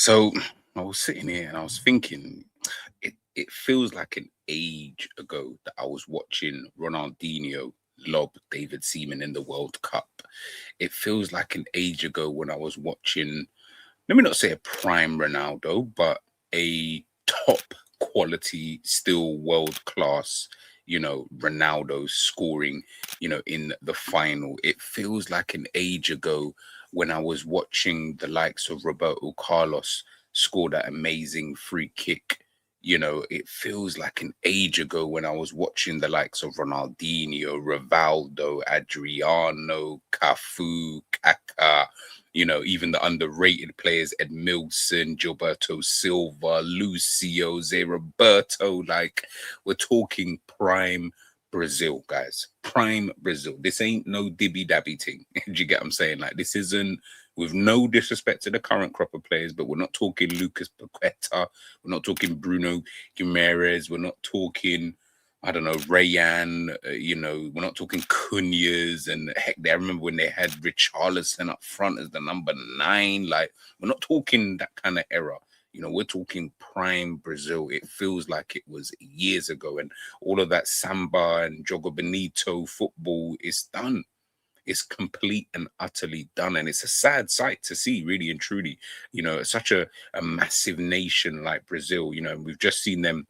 So I was sitting here and I was thinking, it feels like an age ago that I was watching Ronaldinho lob David Seaman in the World Cup. It feels like an age ago when I was watching, let me not say a prime Ronaldo, but a top quality, still world class, Ronaldo scoring, in the final. It feels like an age ago when I was watching the likes of Roberto Carlos score that amazing free kick. It feels like an age ago when I was watching the likes of Ronaldinho, Rivaldo, Adriano, Cafu, Kaká, even the underrated players, Edmilson, Gilberto Silva, Lucio, Zé Roberto. Like, we're talking prime Brazil, guys. Prime Brazil. This ain't no dibby dabby thing. Do you get what I'm saying? Like, this isn't, with no disrespect to the current crop of players, but we're not talking Lucas Paqueta. We're not talking Bruno Guimaraes. We're not talking, I don't know, Rayan. We're not talking Cunhas and heck. I remember when they had Richarlison up front as the number 9. Like, we're not talking that kind of era. We're talking prime Brazil. It feels like it was years ago, and all of that samba and Joga Bonito football is done. It's complete and utterly done, and it's a sad sight to see, really and truly. Such a massive nation like Brazil. We've just seen them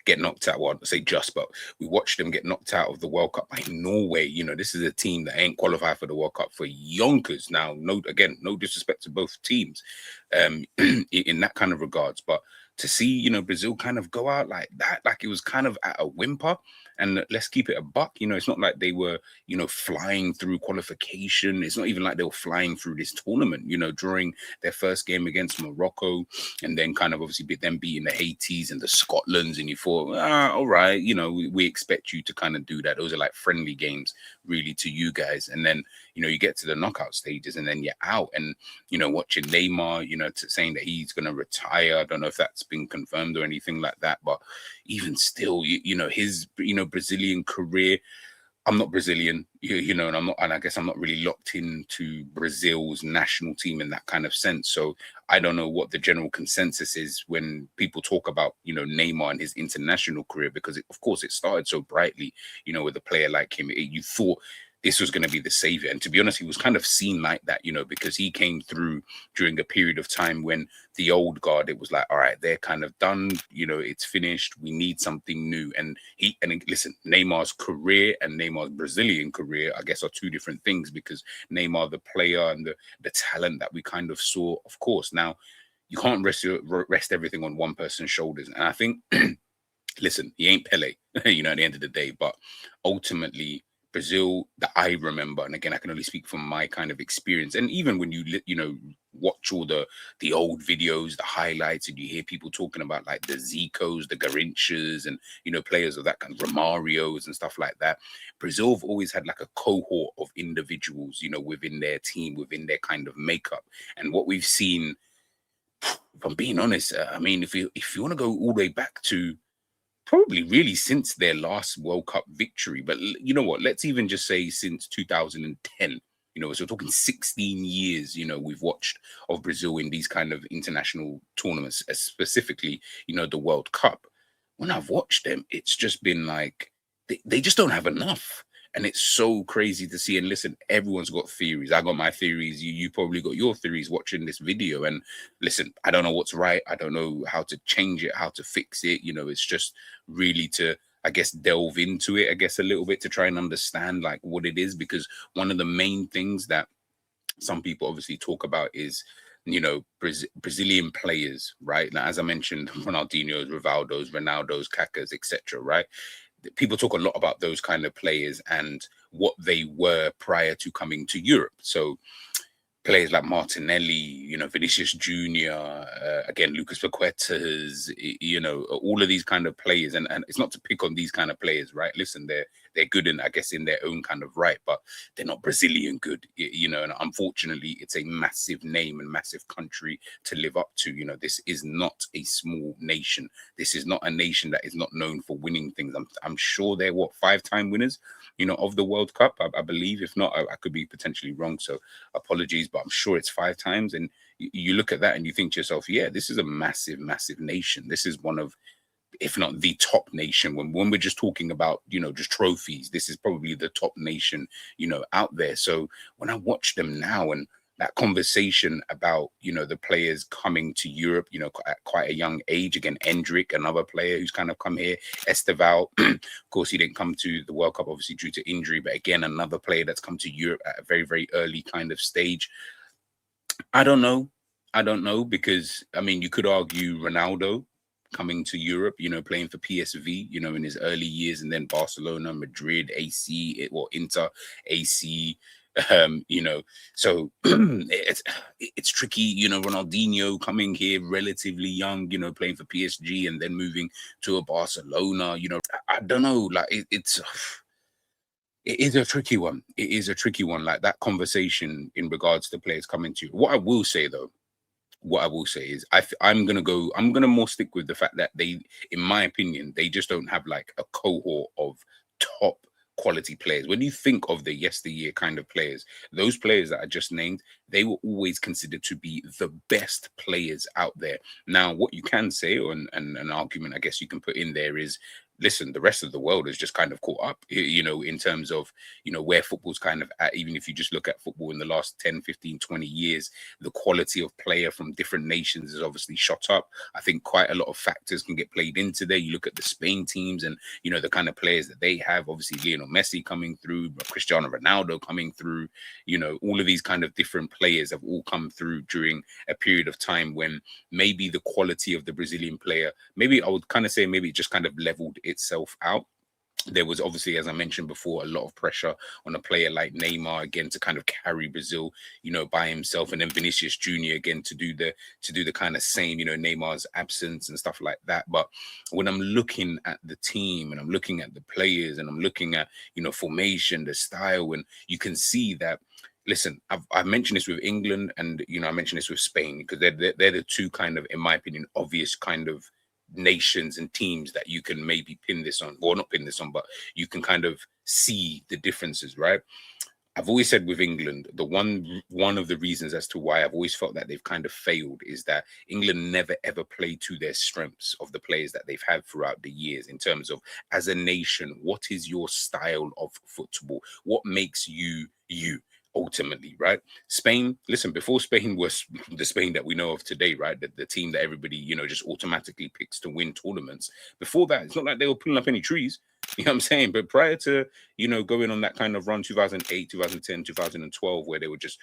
get knocked out. Well, I say just, but we watched them get knocked out of the World Cup by Norway. This is a team that ain't qualified for the World Cup for yonkers. Now, no disrespect to both teams, in that kind of regards, but to see, Brazil kind of go out like that, like it was kind of at a whimper. And let's keep it a buck. It's not like they were, flying through qualification. It's not even like they were flying through this tournament, during their first game against Morocco, and then kind of obviously them beating the Haitis and the Scotlands. And you thought, all right, we expect you to kind of do that. Those are like friendly games, really, to you guys. And then, you get to the knockout stages and then you're out. And, watching Neymar, saying that he's going to retire. I don't know if that's been confirmed or anything like that. But even still, his, Brazilian career. I'm not Brazilian, and and I guess I'm not really locked into Brazil's national team in that kind of sense. So I don't know what the general consensus is when people talk about, Neymar and his international career, because of course it started so brightly, with a player like him. You thought this was going to be the savior. And to be honest, he was kind of seen like that, because he came through during a period of time when the old guard, it was like, all right, they're kind of done, it's finished. We need something new. And listen, Neymar's career and Neymar's Brazilian career, I guess, are two different things, because Neymar, the player and the talent that we kind of saw, of course. Now, you can't rest everything on one person's shoulders. And I think, listen, he ain't Pele, at the end of the day, but ultimately, Brazil that I remember, and again, I can only speak from my kind of experience. And even when you watch all the old videos, the highlights, and you hear people talking about like the Zicos, the Garinchas, and players of that kind of Romarios and stuff like that. Brazil have always had like a cohort of individuals, within their team, within their kind of makeup. And what we've seen, if I'm being honest, I mean, if you want to go all the way back to probably really since their last World Cup victory. But you know what? Let's even just say since 2010. So we're talking 16 years, we've watched of Brazil in these kind of international tournaments, specifically, the World Cup. When I've watched them, it's just been like, they just don't have enough. And it's so crazy to see. And listen, everyone's got theories. I got my theories. You probably got your theories watching this video. And listen, I don't know what's right. I don't know how to change it, how to fix it. It's just really to, I guess, delve into it, I guess, a little bit to try and understand like what it is. Because one of the main things that some people obviously talk about is, Brazilian players, right? Now, as I mentioned, Ronaldinho's, Rivaldo's, Ronaldo's, Kaká's, etc., right? People talk a lot about those kind of players and what they were prior to coming to Europe. So players like Martinelli, Vinicius Jr., again, Lucas Paquetas, all of these kind of players. And it's not to pick on these kind of players, right? Listen, they're good in, I guess, in their own kind of right, but they're not Brazilian good, and unfortunately, it's a massive name and massive country to live up to. This is not a small nation. This is not a nation that is not known for winning things. I'm sure they're 5-time winners, of the World Cup, I believe. If not, I could be potentially wrong. So apologies, but I'm sure it's 5 times. And, you look at that and you think to yourself, yeah, this is a massive, massive nation. This is one of, if not the top nation, when we're just talking about, just trophies, this is probably the top nation, out there. So when I watch them now, and that conversation about, the players coming to Europe, at quite a young age, again, Endrick, another player who's kind of come here, Esteval, of course, he didn't come to the World Cup, obviously, due to injury, but again, another player that's come to Europe at a very, very early kind of stage. I don't know. Because, I mean, you could argue Ronaldo coming to Europe, playing for PSV, in his early years, and then Barcelona, Madrid, AC, Inter, AC, so it's tricky, Ronaldinho coming here relatively young, playing for PSG and then moving to a Barcelona, I don't know, like it is a tricky one. It is a tricky one, like that conversation in regards to players coming to you. What I will say is I'm gonna more stick with the fact that they, in my opinion, they just don't have like a cohort of top quality players. When you think of the yesteryear kind of players, those players that I just named, they were always considered to be the best players out there. Now, what you can say, and an argument I guess you can put in there is, listen, the rest of the world has just kind of caught up, in terms of, where football's kind of at. Even if you just look at football in the last 10, 15, 20 years, the quality of player from different nations has obviously shot up. I think quite a lot of factors can get played into there. You look at the Spain teams and, the kind of players that they have, obviously Lionel Messi coming through, Cristiano Ronaldo coming through, all of these kind of different players have all come through during a period of time when maybe the quality of the Brazilian player, maybe I would kind of say maybe it just kind of leveled itself out. There was obviously, as I mentioned before, a lot of pressure on a player like Neymar again to kind of carry Brazil, by himself, and then Vinicius Jr. again to do the kind of same, Neymar's absence and stuff like that. But when I'm looking at the team and I'm looking at the players and I'm looking at, formation, the style, and you can see that. Listen, I've mentioned this with England, and I mentioned this with Spain, because they're the two kind of, in my opinion, obvious kind of nations and teams that you can maybe pin this on, or not pin this on, but you can kind of see the differences, right? I've always said with England, the one of the reasons as to why I've always felt that they've kind of failed is that England never ever played to their strengths of the players that they've had throughout the years, in terms of, as a nation, what is your style of football? What makes you you? Ultimately, right? Spain, listen, before Spain was the Spain that we know of today, right? The team that everybody, just automatically picks to win tournaments. Before that, it's not like they were pulling up any trees. You know what I'm saying? But prior to, going on that kind of run, 2008, 2010, 2012, where they were just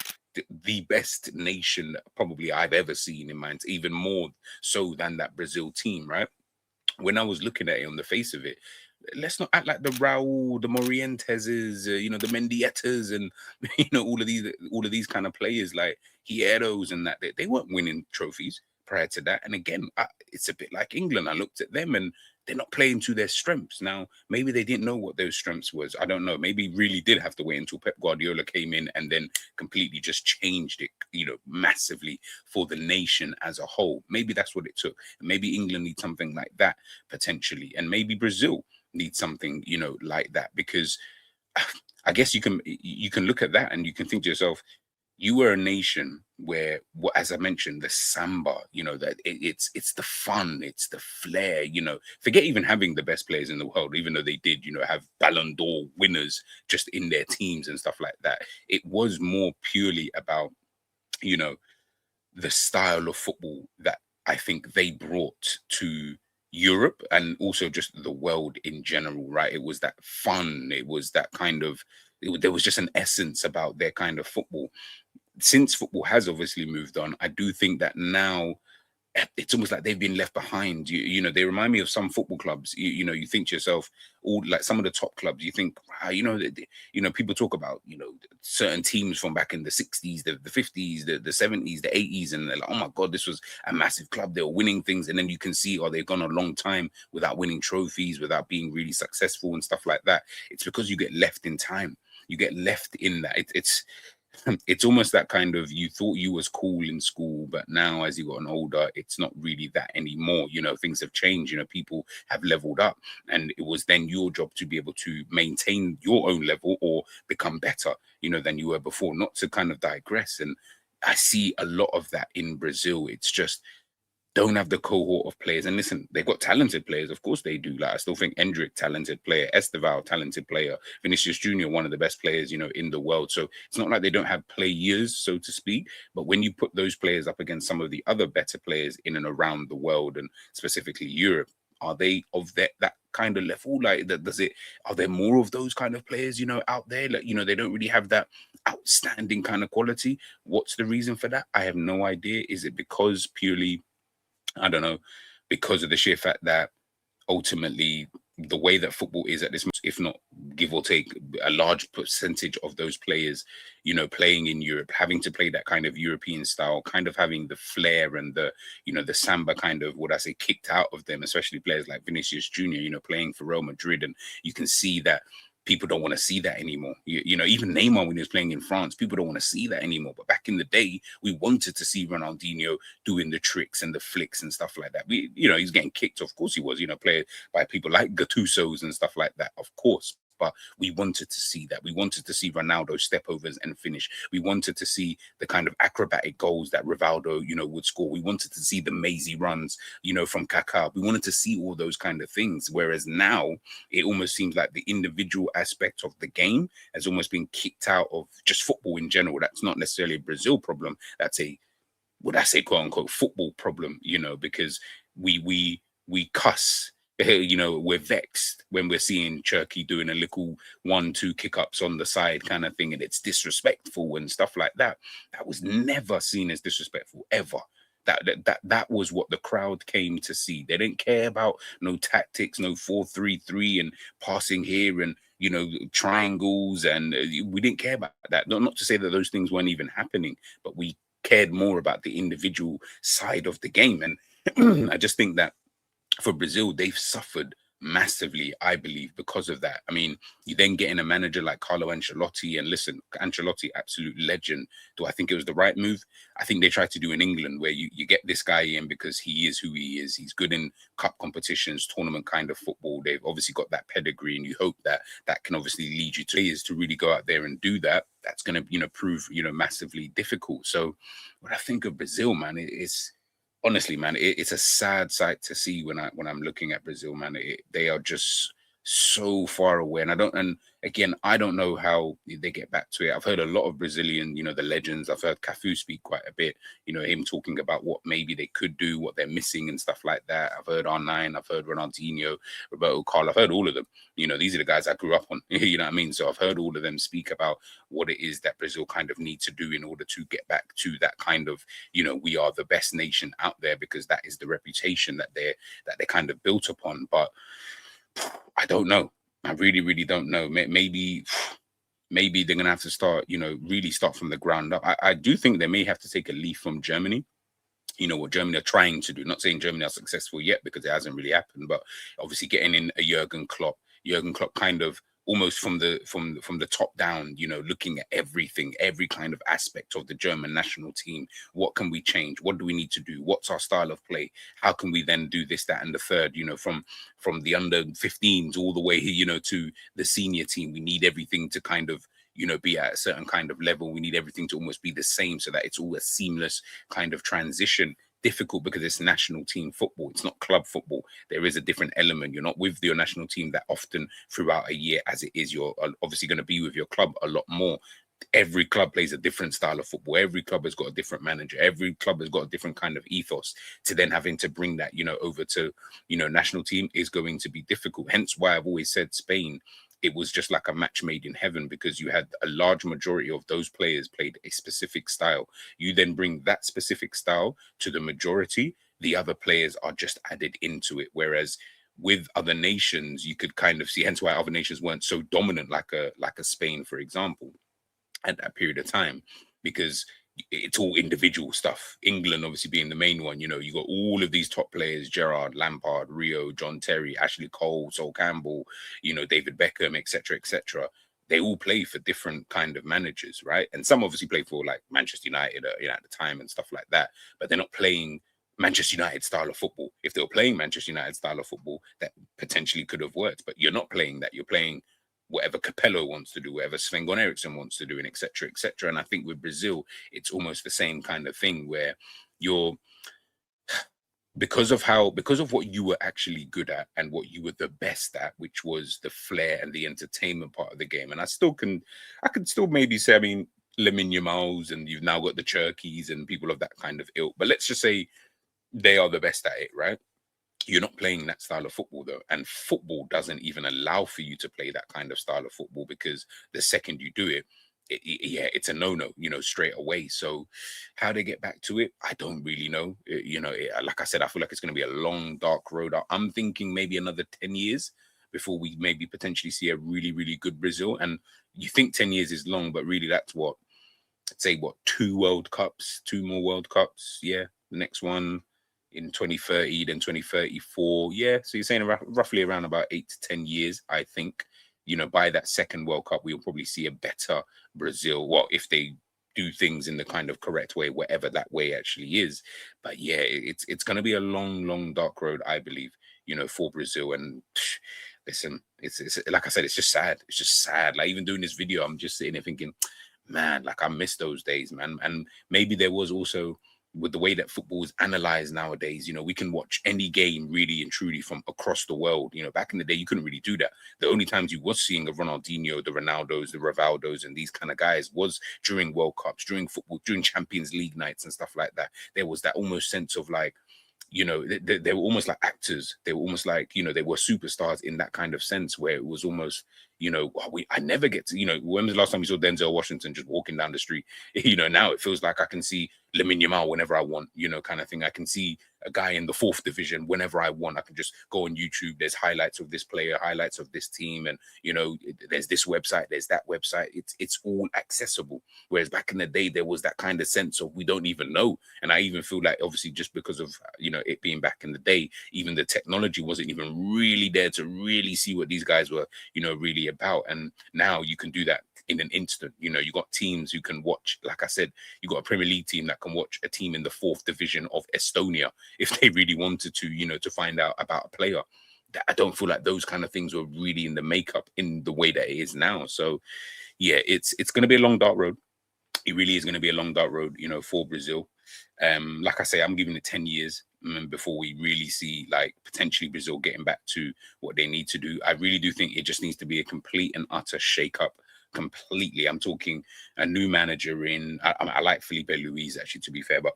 the best nation probably I've ever seen in mind, even more so than that Brazil team, right? When I was looking at it on the face of it, let's not act like the Raul, the Morientezes, the Mendietas, and all of these kind of players like Hierros and that they weren't winning trophies prior to that. And again, it's a bit like England. I looked at them and they're not playing to their strengths. Now, maybe they didn't know what those strengths was. I don't know. Maybe really did have to wait until Pep Guardiola came in and then completely just changed it, massively for the nation as a whole. Maybe that's what it took. Maybe England needs something like that potentially, and maybe Brazil need something, like that, because I guess you can look at that and you can think to yourself, you were a nation where, as I mentioned, the samba, that it's the fun, it's the flair, forget even having the best players in the world, even though they did, have Ballon d'Or winners just in their teams and stuff like that. It was more purely about, the style of football that I think they brought to Europe and also just the world in general, right? It was that fun. It was that kind of, there was just an essence about their kind of football. Since football has obviously moved on, I do think that now it's almost like they've been left behind. They remind me of some football clubs. You think to yourself, all like some of the top clubs, you think, wow, people talk about, certain teams from back in the 60s, the 50s, the 70s, the 80s, and they're like, oh my God, this was a massive club. They were winning things. And then you can see, they've gone a long time without winning trophies, without being really successful and stuff like that. It's because you get left in time. You get left in that. It's almost that kind of, you thought you was cool in school, but now as you gotten older, it's not really that anymore. Things have changed. People have leveled up, and it was then your job to be able to maintain your own level or become better, than you were before. Not to kind of digress, and I see a lot of that in Brazil. It's just don't have the cohort of players. And listen, they've got talented players. Of course they do. Like I still think Endrick, talented player. Esteval, talented player. Vinicius Jr., one of the best players, in the world. So it's not like they don't have players, so to speak. But when you put those players up against some of the other better players in and around the world, and specifically Europe, are they of that kind of level? Like, are there more of those kind of players, out there? Like, they don't really have that outstanding kind of quality. What's the reason for that? I have no idea. Is it because purely, I don't know, because of the sheer fact that ultimately the way that football is at this moment, if not give or take a large percentage of those players, playing in Europe, having to play that kind of European style, kind of having the flair and the samba kind of, what I say, kicked out of them, especially players like Vinicius Jr., playing for Real Madrid. And you can see that people don't want to see that anymore. Even Neymar, when he was playing in France, people don't want to see that anymore. But back in the day, we wanted to see Ronaldinho doing the tricks and the flicks and stuff like that. He's getting kicked. Of course he was, played by people like Gattusos and stuff like that, of course. But we wanted to see that. We wanted to see Ronaldo step overs and finish. We wanted to see the kind of acrobatic goals that Rivaldo, would score. We wanted to see the mazy runs, from Kaká. We wanted to see all those kind of things. Whereas now it almost seems like the individual aspect of the game has almost been kicked out of just football in general. That's not necessarily a Brazil problem. That's would I say, quote unquote, football problem, because we cuss. We're vexed when we're seeing Turkey doing a little 1-2 kick-ups on the side kind of thing, and it's disrespectful and stuff like that. That was never seen as disrespectful, ever. That was what the crowd came to see. They didn't care about no tactics, no 4-3-3 and passing here and triangles, and we didn't care about that. Not to say that those things weren't even happening, but we cared more about the individual side of the game. And I just think that for Brazil, they've suffered massively, I believe, because of that. I mean, you then get in a manager like Carlo Ancelotti, and listen, Ancelotti, absolute legend. Do I think it was the right move? I think they tried to do in England, where you get this guy in because he is who he is. He's good in cup competitions, tournament kind of football. They've obviously got that pedigree, and you hope that that can obviously lead you to players to really go out there and do that. That's going to, prove, massively difficult. So when I think of Brazil, man, it's honestly, man, it's a sad sight to see when I'm looking at Brazil, man. They are just so far away, and again, I don't know how they get back to it. I've heard a lot of Brazilian, the legends. I've heard Cafu speak quite a bit, him talking about what maybe they could do, what they're missing, and stuff like that. I've heard R9, I've heard Ronaldinho, Roberto Carlos. I've heard all of them. These are the guys I grew up on. You know what I mean? So I've heard all of them speak about what it is that Brazil kind of need to do in order to get back to that kind of, we are the best nation out there, because that is the reputation that they're kind of built upon. But I don't know. I really, really don't know. Maybe they're gonna have to start, really start from the ground up. I do think they may have to take a leaf from Germany. What Germany are trying to do. Not saying Germany are successful yet, because it hasn't really happened, but obviously getting in a Jurgen Klopp kind of almost from the top down, looking at everything, every kind of aspect of the German national team. What can we change? What do we need to do? What's our style of play? How can we then do this, that, and the third? From the under 15s all the way, to the senior team. We need everything to kind of be at a certain kind of level. We need everything to almost be the same, so that it's all a seamless kind of transition. Difficult because it's national team football. It's not club football. There is a different element. You're not with your national team that often throughout a year as it is. You're obviously going to be with your club a lot more. Every club plays a different style of football. Every club has got a different manager. Every club has got a different kind of ethos. To then having to bring that, over to, national team is going to be difficult. Hence why I've always said Spain, it was just like a match made in heaven, because you had a large majority of those players played a specific style. You then bring that specific style to the majority, the other players are just added into it. Whereas with other nations, you could kind of see, hence why other nations weren't so dominant, like a Spain, for example, at that period of time, because it's all individual stuff. England obviously being the main one, you got all of these top players: Gerrard, Lampard, Rio, John Terry, Ashley Cole, Sol Campbell, David Beckham, etc., etc. They all play for different kind of managers, right? And some obviously play for like Manchester United, at the time and stuff like that, but they're not playing Manchester United style of football. If they were playing Manchester United style of football, that potentially could have worked, but you're not playing that. You're playing whatever Capello wants to do, whatever Sven-Goran Eriksson wants to do, and etc., etc. And I think with Brazil, it's almost the same kind of thing where you're because of what you were actually good at and what you were the best at, which was the flair and the entertainment part of the game. And I can still maybe say, I mean, Lamine Yamal's, and you've now got the Cherkis and people of that kind of ilk. But let's just say they are the best at it, right? You're not playing that style of football though, and football doesn't even allow for you to play that kind of style of football, because the second you do it, it's a no-no, straight away. So how they get back to it, I don't really know. Like I said, I feel like it's going to be a long, dark road. I'm thinking maybe another 10 years before we maybe potentially see a really, really good Brazil. And you think 10 years is long, but really that's what, I'd say, two more World Cups. Yeah, the next one in 2030, then 2034. Yeah, so you're saying roughly around about 8 to 10 years, I think. By that second World Cup, we'll probably see a better Brazil. Well, if they do things in the kind of correct way, whatever that way actually is. But yeah, it's going to be a long, long, dark road, I believe, for Brazil. And listen, it's like I said, it's just sad. It's just sad. Like, even doing this video, I'm just sitting there thinking, man, like, I miss those days, man. And maybe there was also, with the way that football is analyzed nowadays, we can watch any game really and truly from across the world. Back in the day, you couldn't really do that. The only times you was seeing a Ronaldinho, the Ronaldos, the Rivaldos, and these kind of guys was during World Cups, during football, during Champions League nights and stuff like that. There was that almost sense of like, they were almost like actors. They were almost like, they were superstars in that kind of sense, where it was almost, I never get to, when was the last time you saw Denzel Washington just walking down the street? Now it feels like I can see Lamine Yamal whenever I want, kind of thing. I can see a guy in the 4th division whenever I want. I can just go on YouTube. There's highlights of this player, highlights of this team, and there's this website, there's that website. It's all accessible. Whereas back in the day, there was that kind of sense of we don't even know. And I even feel like, obviously, just because of it being back in the day, even the technology wasn't even really there to really see what these guys were really about. And now you can do that in an instant. You got teams who can watch, like I said, you got a Premier League team that can watch a team in the 4th division of Estonia if they really wanted to, to find out about a player. I don't feel like those kind of things were really in the makeup in the way that it is now. So yeah, it's going to be a long, dark road. It really is going to be a long, dark road, for Brazil. Like I say, I'm giving it 10 years before we really see, like, potentially Brazil getting back to what they need to do. I really do think it just needs to be a complete and utter shake-up. Completely. I'm talking a new manager in. I like Felipe Luis, actually, to be fair, but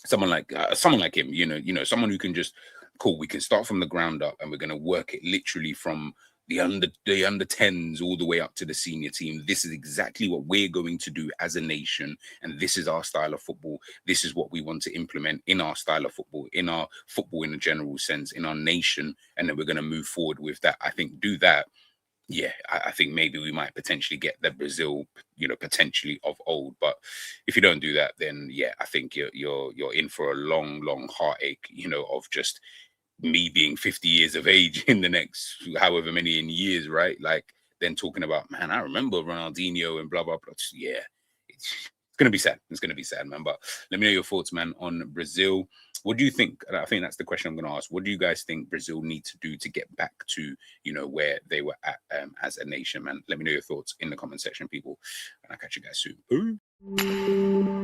someone like him, someone who can just, cool, we can start from the ground up, and we're going to work it literally from the under 10s all the way up to the senior team. This is exactly what we're going to do as a nation, and this is our style of football. This is what we want to implement in our style of football, in our football in a general sense, in our nation, and then we're going to move forward with that. I think do that. Yeah, I think maybe we might potentially get the Brazil, potentially of old. But if you don't do that, then yeah, I think you're in for a long, long heartache, of just me being 50 years of age in the next however many in years, right? Like, then talking about, man, I remember Ronaldinho and blah blah blah. Yeah, it's gonna be sad. It's gonna be sad, man. But let me know your thoughts, man, on Brazil. What do you think? I think that's the question I'm going to ask. What do you guys think Brazil need to do to get back to, where they were at as a nation, man? Let me know your thoughts in the comment section, people. And I'll catch you guys soon. Peace.